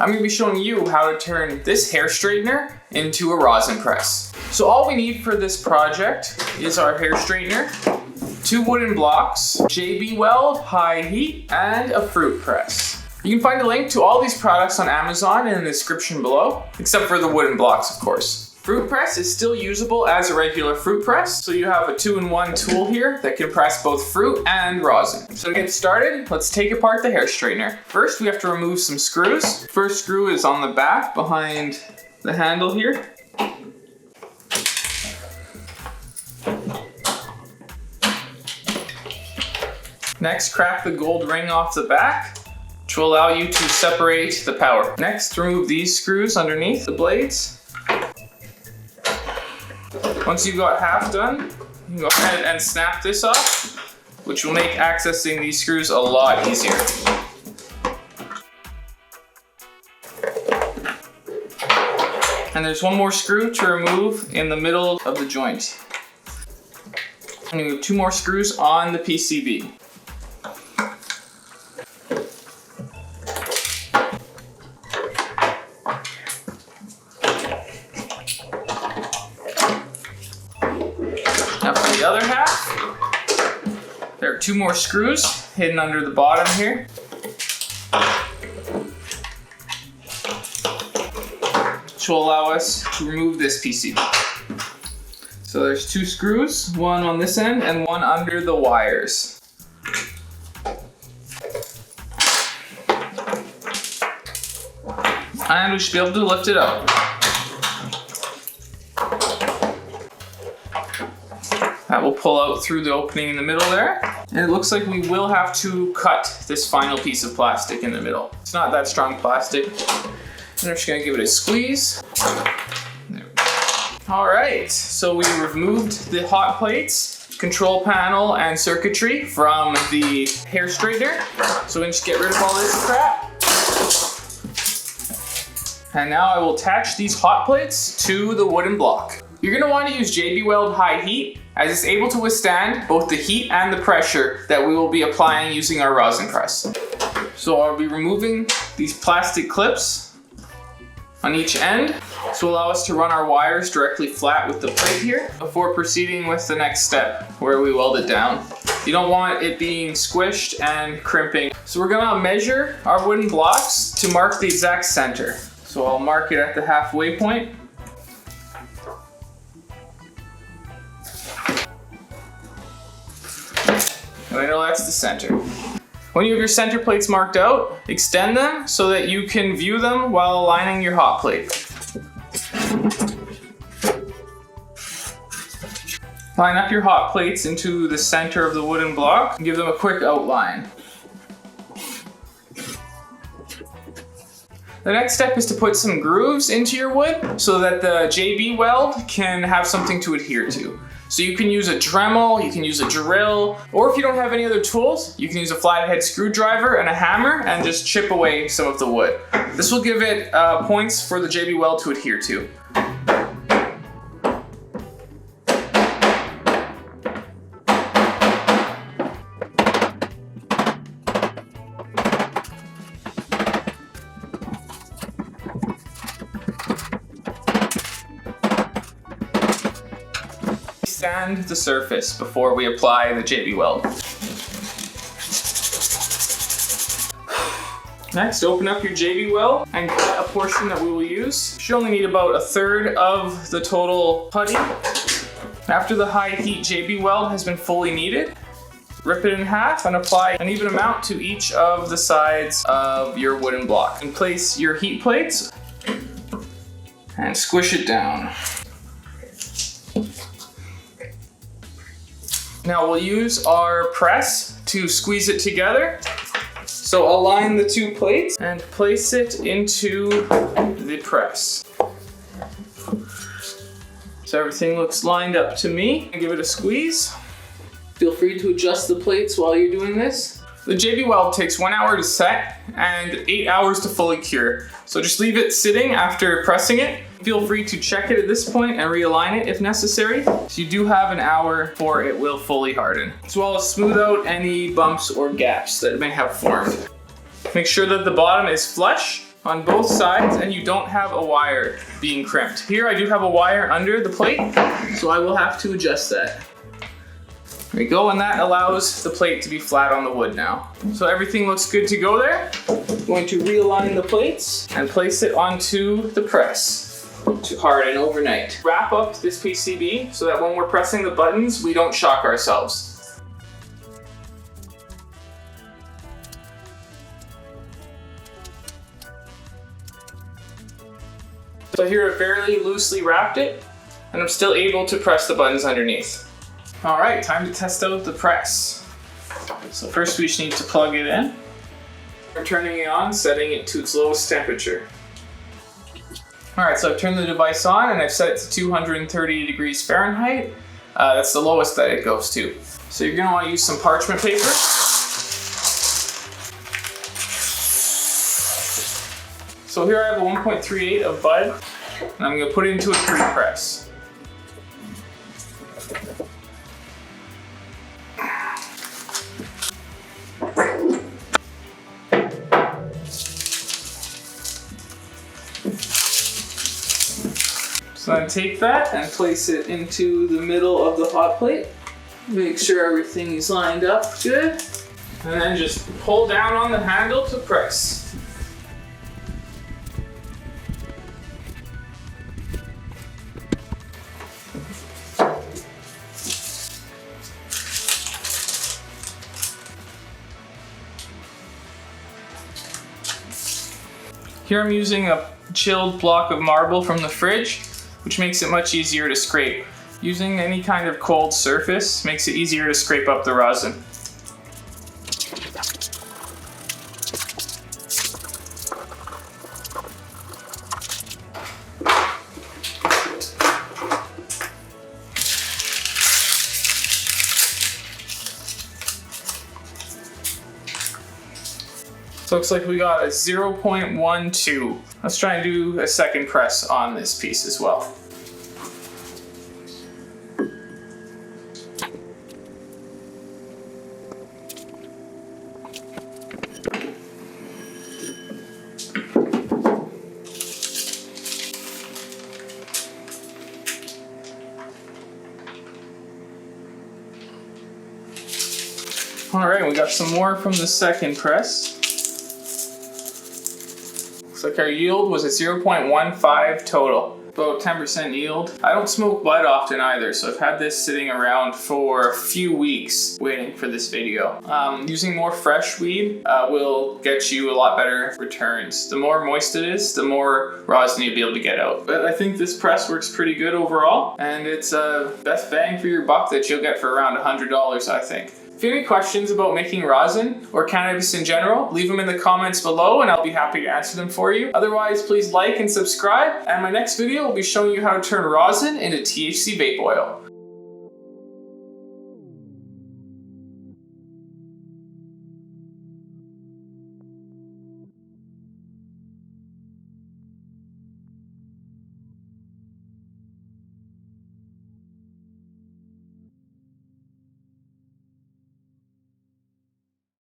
I'm going to be showing you how to turn this hair straightener into a rosin press. So all we need for this project is our hair straightener, 2 wooden blocks, JB Weld high heat, and a fruit press. You can find a link to all these products on Amazon in the description below, except for the wooden blocks, of course. Fruit press is still usable as a regular fruit press, so you have a 2-in-1 tool here that can press both fruit and rosin. So to get started, let's take apart the hair straightener. First, we have to remove some screws. First screw is on the back behind the handle here. Next, crack the gold ring off the back, which will allow you to separate the power. Next, remove these screws underneath the blades. Once you've got half done, you can go ahead and snap this off, which will make accessing these screws a lot easier. And there's one more screw to remove in the middle of the joint. And you have 2 more screws on the PCB. Now for the other half, there are 2 more screws hidden under the bottom here. Which will allow us to remove this PCB. So there's 2 screws, one on this end and one under the wires. And we should be able to lift it up. That will pull out through the opening in the middle there. And it looks like we will have to cut this final piece of plastic in the middle. It's not that strong plastic. And I'm just gonna give it a squeeze. There we go. All right, so we removed the hot plates, control panel, and circuitry from the hair straightener. So we can just get rid of all this crap. And now I will attach these hot plates to the wooden block. You're gonna want to use JB Weld high heat, as it's able to withstand both the heat and the pressure that we will be applying using our rosin press. So I'll be removing these plastic clips on each end to allow us to run our wires directly flat with the plate here before proceeding with the next step where we weld it down. You don't want it being squished and crimping. So we're gonna measure our wooden blocks to mark the exact center. So I'll mark it at the halfway point. And I know that's the center. When you have your center plates marked out, extend them so that you can view them while aligning your hot plate. Line up your hot plates into the center of the wooden block and give them a quick outline. The next step is to put some grooves into your wood so that the JB Weld can have something to adhere to. So you can use a Dremel, you can use a drill, or if you don't have any other tools, you can use a flathead screwdriver and a hammer and just chip away some of the wood. This will give it points for the JB Weld to adhere to. Sand the surface before we apply the JB Weld. Next, open up your JB Weld and cut a portion that we will use. You should only need about 1/3 of the total putty. After the high heat JB Weld has been fully kneaded, rip it in half and apply an even amount to each of the sides of your wooden block. And place your heat plates and squish it down. Now we'll use our press to squeeze it together. So align the 2 plates and place it into the press. So everything looks lined up to me. Give it a squeeze. Feel free to adjust the plates while you're doing this. The JB Weld takes 1 hour to set and 8 hours to fully cure. So just leave it sitting after pressing it. Feel free to check it at this point and realign it if necessary. So you do have an hour before it will fully harden, as well as smooth out any bumps or gaps that may have formed. Make sure that the bottom is flush on both sides and you don't have a wire being crimped. Here I do have a wire under the plate, so I will have to adjust that. There we go, and that allows the plate to be flat on the wood now. So everything looks good to go there. I'm going to realign the plates and place it onto the press to harden overnight. Wrap up this PCB so that when we're pressing the buttons, we don't shock ourselves. So here I barely loosely wrapped it, and I'm still able to press the buttons underneath. All right, time to test out the press. So first we just need to plug it in. We're turning it on, setting it to its lowest temperature. All right, so I've turned the device on and I've set it to 230 degrees Fahrenheit. That's the lowest that it goes to. So you're gonna wanna use some parchment paper. So here I have a 1.38 of bud, and I'm gonna put it into a pre-press. So then take that and place it into the middle of the hot plate. Make sure everything is lined up good. And then just pull down on the handle to press. Here I'm using a chilled block of marble from the fridge, which makes it much easier to scrape. Using any kind of cold surface makes it easier to scrape up the rosin. So looks like we got a 0.12. Let's try and do a second press on this piece as well. All right, we got some more from the second press. Looks like our yield was a 0.15 total, about 10% yield. I don't smoke bud often either, so I've had this sitting around for a few weeks waiting for this video. Using more fresh weed will get you a lot better returns. The more moist it is, the more rosin you'll be able to get out. But I think this press works pretty good overall, and it's best bang for your buck that you'll get for around $100, I think. If you have any questions about making rosin or cannabis in general, leave them in the comments below and I'll be happy to answer them for you. Otherwise, please like and subscribe, and my next video will be showing you how to turn rosin into THC vape oil.